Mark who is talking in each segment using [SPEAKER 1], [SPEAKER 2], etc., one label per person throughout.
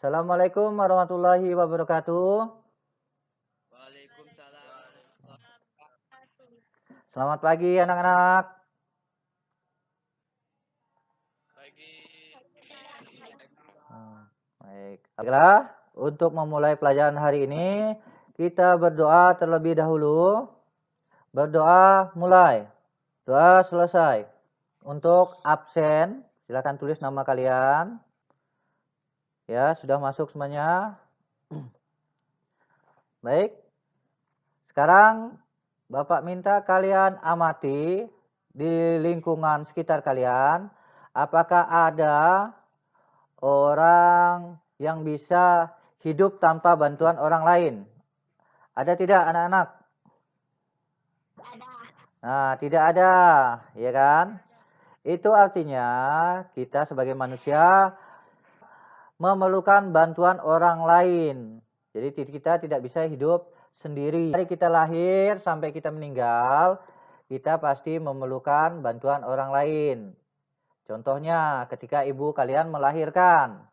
[SPEAKER 1] Assalamualaikum warahmatullahi wabarakatuh.
[SPEAKER 2] Waalaikumsalam warahmatullahi
[SPEAKER 1] Selamat pagi anak-anak. Baik. Baiklah, untuk memulai pelajaran hari ini, kita berdoa terlebih dahulu. Berdoa mulai. Doa selesai. Untuk absen, silakan tulis nama kalian. Ya, sudah masuk semuanya. Baik. Sekarang Bapak minta kalian amati di lingkungan sekitar kalian, apakah ada orang yang bisa hidup tanpa bantuan orang lain? Ada tidak anak-anak? Nah, tidak ada, ya kan? Itu artinya kita sebagai manusia memerlukan bantuan orang lain. Jadi kita tidak bisa hidup sendiri. Dari kita lahir sampai kita meninggal, kita pasti memerlukan bantuan orang lain. Contohnya ketika ibu kalian melahirkan.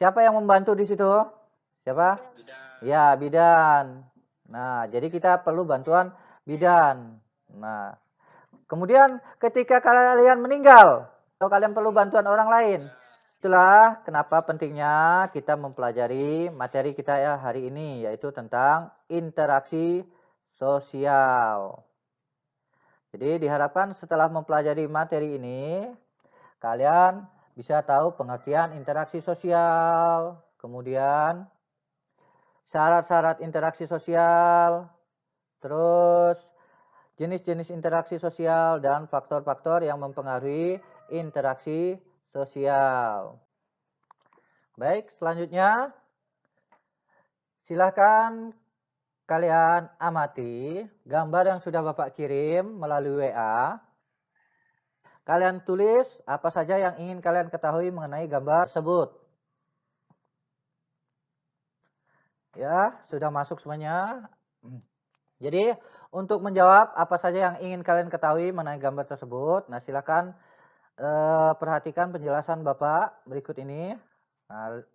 [SPEAKER 1] Siapa yang membantu di situ? Siapa?
[SPEAKER 2] Bidan.
[SPEAKER 1] Ya, bidan. Nah, jadi kita perlu bantuan bidan. Nah, kemudian ketika kalian meninggal, atau kalian perlu bantuan orang lain. Itulah kenapa pentingnya kita mempelajari materi kita ya hari ini, yaitu tentang interaksi sosial. Jadi diharapkan setelah mempelajari materi ini, kalian bisa tahu pengertian interaksi sosial, kemudian syarat-syarat interaksi sosial, terus jenis-jenis interaksi sosial dan faktor-faktor yang mempengaruhi interaksi sosial. Baik, selanjutnya silakan kalian amati gambar yang sudah Bapak kirim melalui WA. Kalian tulis apa saja yang ingin kalian ketahui mengenai gambar tersebut. Ya, sudah masuk semuanya. Jadi, untuk menjawab apa saja yang ingin kalian ketahui mengenai gambar tersebut, nah silakan perhatikan penjelasan Bapak berikut ini. Nah,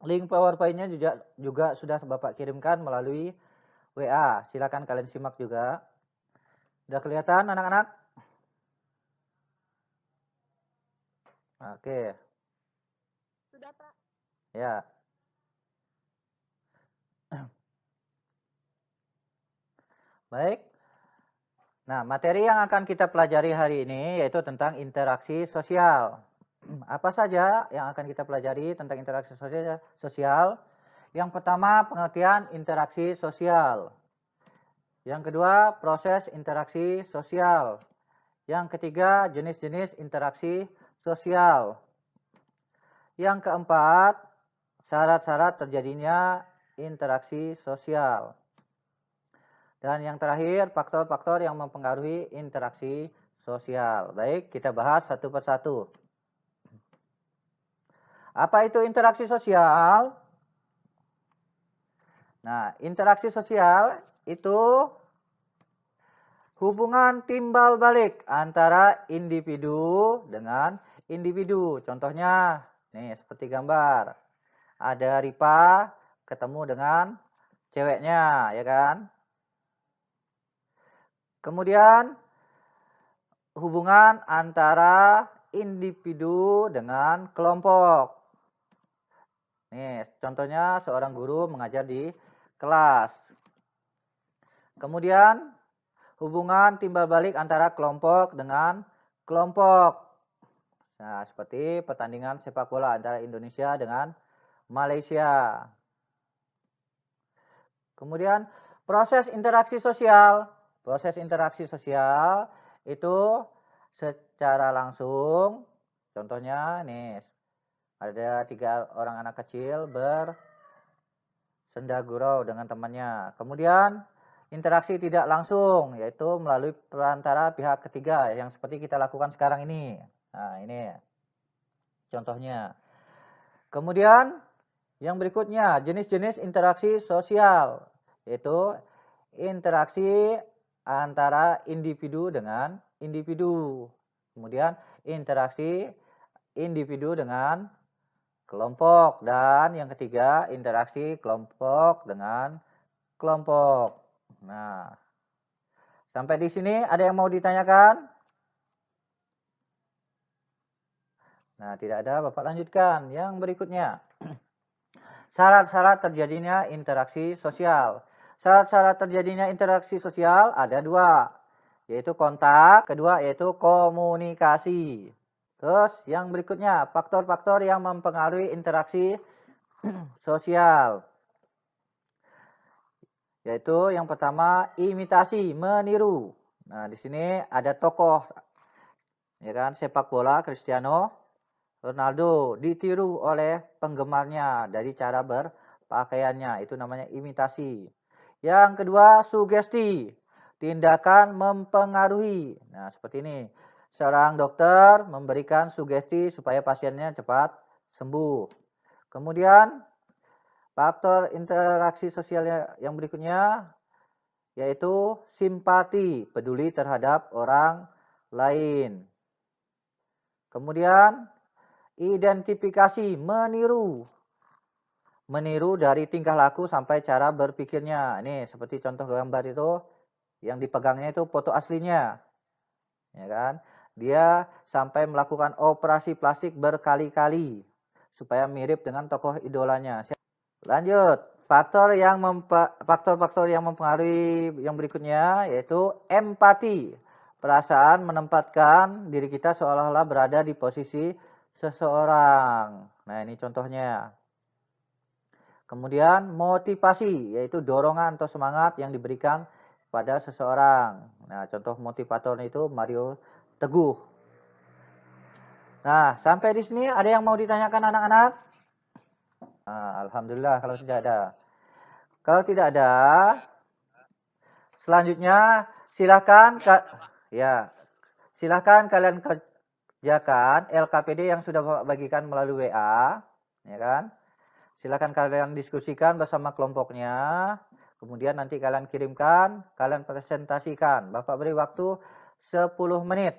[SPEAKER 1] link PowerPoint-nya juga sudah Bapak kirimkan melalui WA. Silakan kalian simak juga. Sudah kelihatan anak-anak? Oke.
[SPEAKER 3] Sudah, Pak.
[SPEAKER 1] Ya. Baik. Nah, materi yang akan kita pelajari hari ini yaitu tentang interaksi sosial. Apa saja yang akan kita pelajari tentang interaksi sosial? Yang pertama, pengertian interaksi sosial. Yang kedua, proses interaksi sosial. Yang ketiga, jenis-jenis interaksi sosial. Yang keempat, syarat-syarat terjadinya interaksi sosial. Dan yang terakhir, faktor-faktor yang mempengaruhi interaksi sosial. Baik, kita bahas satu persatu. Apa itu interaksi sosial? Nah, interaksi sosial itu hubungan timbal balik antara individu dengan individu. Contohnya, nih seperti gambar. Ada Ripa ketemu dengan ceweknya, ya kan? Kemudian hubungan antara individu dengan kelompok. Nih, contohnya seorang guru mengajar di kelas. Kemudian hubungan timbal balik antara kelompok dengan kelompok. Nah, seperti pertandingan sepak bola antara Indonesia dengan Malaysia. Kemudian proses interaksi sosial. Proses interaksi sosial itu secara langsung, contohnya nih, ada 3 orang anak kecil bersenda gurau dengan temannya. Kemudian interaksi tidak langsung, yaitu melalui perantara pihak ketiga yang seperti kita lakukan sekarang ini. Nah, ini contohnya. Kemudian yang berikutnya, jenis-jenis interaksi sosial, yaitu interaksi antara individu dengan individu. Kemudian interaksi individu dengan kelompok. Dan yang ketiga, interaksi kelompok dengan kelompok. Nah, sampai di sini ada yang mau ditanyakan? Nah, tidak ada, Bapak lanjutkan. Yang berikutnya. Syarat-syarat terjadinya interaksi sosial. Syarat-syarat terjadinya interaksi sosial ada dua, yaitu kontak, kedua yaitu komunikasi. Terus yang berikutnya, faktor-faktor yang mempengaruhi interaksi sosial. Yaitu yang pertama, imitasi, meniru. Nah, di sini ada tokoh, ya kan, sepak bola Cristiano Ronaldo ditiru oleh penggemarnya dari cara berpakaiannya, itu namanya imitasi. Yang kedua, sugesti, tindakan mempengaruhi. Nah, seperti ini. Seorang dokter memberikan sugesti supaya pasiennya cepat sembuh. Kemudian, faktor interaksi sosial yang berikutnya yaitu simpati, peduli terhadap orang lain. Kemudian, identifikasi, meniru. Meniru dari tingkah laku sampai cara berpikirnya. Ini seperti contoh gambar itu, yang dipegangnya itu foto aslinya. Ya kan? Dia sampai melakukan operasi plastik berkali-kali supaya mirip dengan tokoh idolanya. Lanjut, faktor-faktor yang mempengaruhi yang berikutnya yaitu empati. Perasaan menempatkan diri kita seolah-olah berada di posisi seseorang. Nah, ini contohnya. Kemudian motivasi, yaitu dorongan atau semangat yang diberikan pada seseorang. Nah, contoh motivator itu Mario Teguh. Nah, sampai di sini ada yang mau ditanyakan anak-anak? Nah, alhamdulillah kalau tidak ada. Kalau tidak ada, selanjutnya silahkan kalian kerjakan LKPD yang sudah Bapak bagikan melalui WA, ya kan? Silakan kalian diskusikan bersama kelompoknya. Kemudian nanti kalian kirimkan, kalian presentasikan. Bapak beri waktu 10 menit.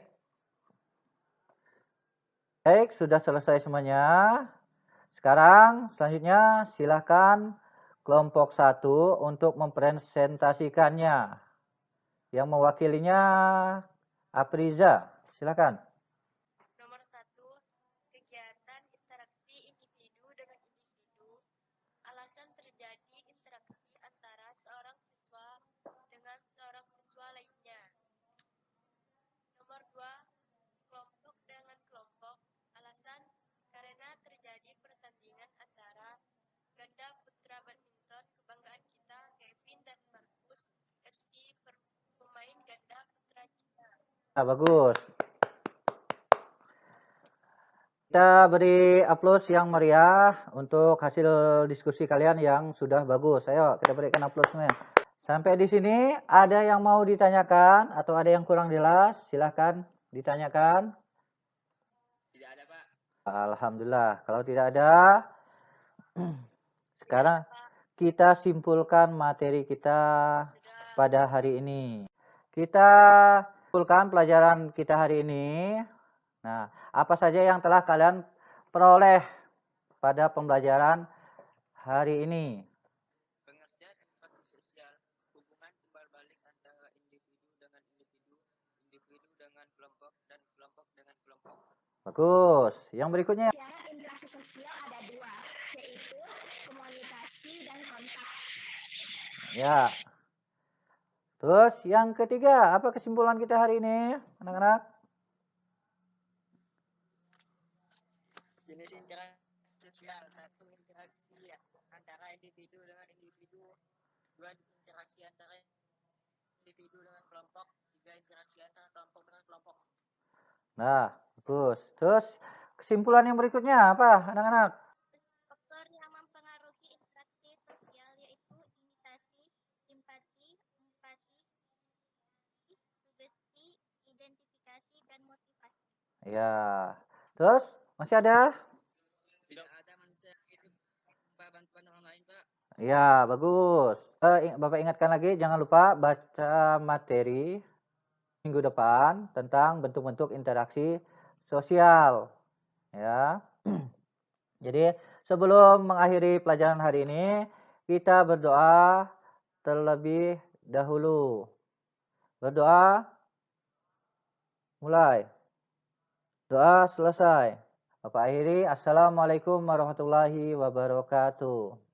[SPEAKER 1] Baik, sudah selesai semuanya. Sekarang selanjutnya silakan kelompok 1 untuk mempresentasikannya. Yang mewakilinya Apriza, silakan.
[SPEAKER 3] Nomor 1, kegiatan interaksi individu dengan individu. Alasan terjadi interaksi antara seorang siswa dengan seorang siswa lainnya. Nomor 2, kelompok dengan kelompok. Alasan karena terjadi pertandingan antara ganda putra badminton kebanggaan kita Kevin dan Markus FC pemain ganda putra Cina.
[SPEAKER 1] Nah, bagus. Kita beri aplaus yang meriah untuk hasil diskusi kalian yang sudah bagus. Ayo kita berikan aplausnya. Sampai di sini ada yang mau ditanyakan atau ada yang kurang jelas? Silahkan ditanyakan.
[SPEAKER 2] Tidak ada, Pak.
[SPEAKER 1] Alhamdulillah. Kalau tidak ada, sekarang kita simpulkan materi kita pada hari ini. Kita simpulkan pelajaran kita hari ini. Nah, apa saja yang telah kalian peroleh pada pembelajaran hari ini?
[SPEAKER 2] Pengertian empati sosial, hubungan timbal balik antara individu dengan individu, individu dengan kelompok, dan kelompok dengan kelompok.
[SPEAKER 1] Bagus. Yang berikutnya?
[SPEAKER 3] Cara interaksi sosial ada dua, yaitu komunikasi dan kontak.
[SPEAKER 1] Ya. Terus yang ketiga, apa kesimpulan kita hari ini, anak-anak?
[SPEAKER 2] Jenis interaksi sosial, satu interaksi antara individu dengan individu, dua interaksi antara individu dengan kelompok, tiga interaksi antara kelompok dengan kelompok.
[SPEAKER 1] Nah, bagus. Terus kesimpulan yang berikutnya apa, anak-anak?
[SPEAKER 3] Faktor yang mempengaruhi interaksi sosial yaitu imitasi, simpati, empati, sugesti, identifikasi, dan motivasi.
[SPEAKER 1] Ya. Terus masih ada?
[SPEAKER 2] Tidak ada manusia itu bantuan orang lain, Pak.
[SPEAKER 1] Ya, bagus. Bapak ingatkan lagi, jangan lupa baca materi minggu depan tentang bentuk-bentuk interaksi sosial. Ya. Jadi sebelum mengakhiri pelajaran hari ini, kita berdoa terlebih dahulu. Berdoa, mulai. Doa selesai. Bapak akhiri, Assalamualaikum warahmatullahi wabarakatuh.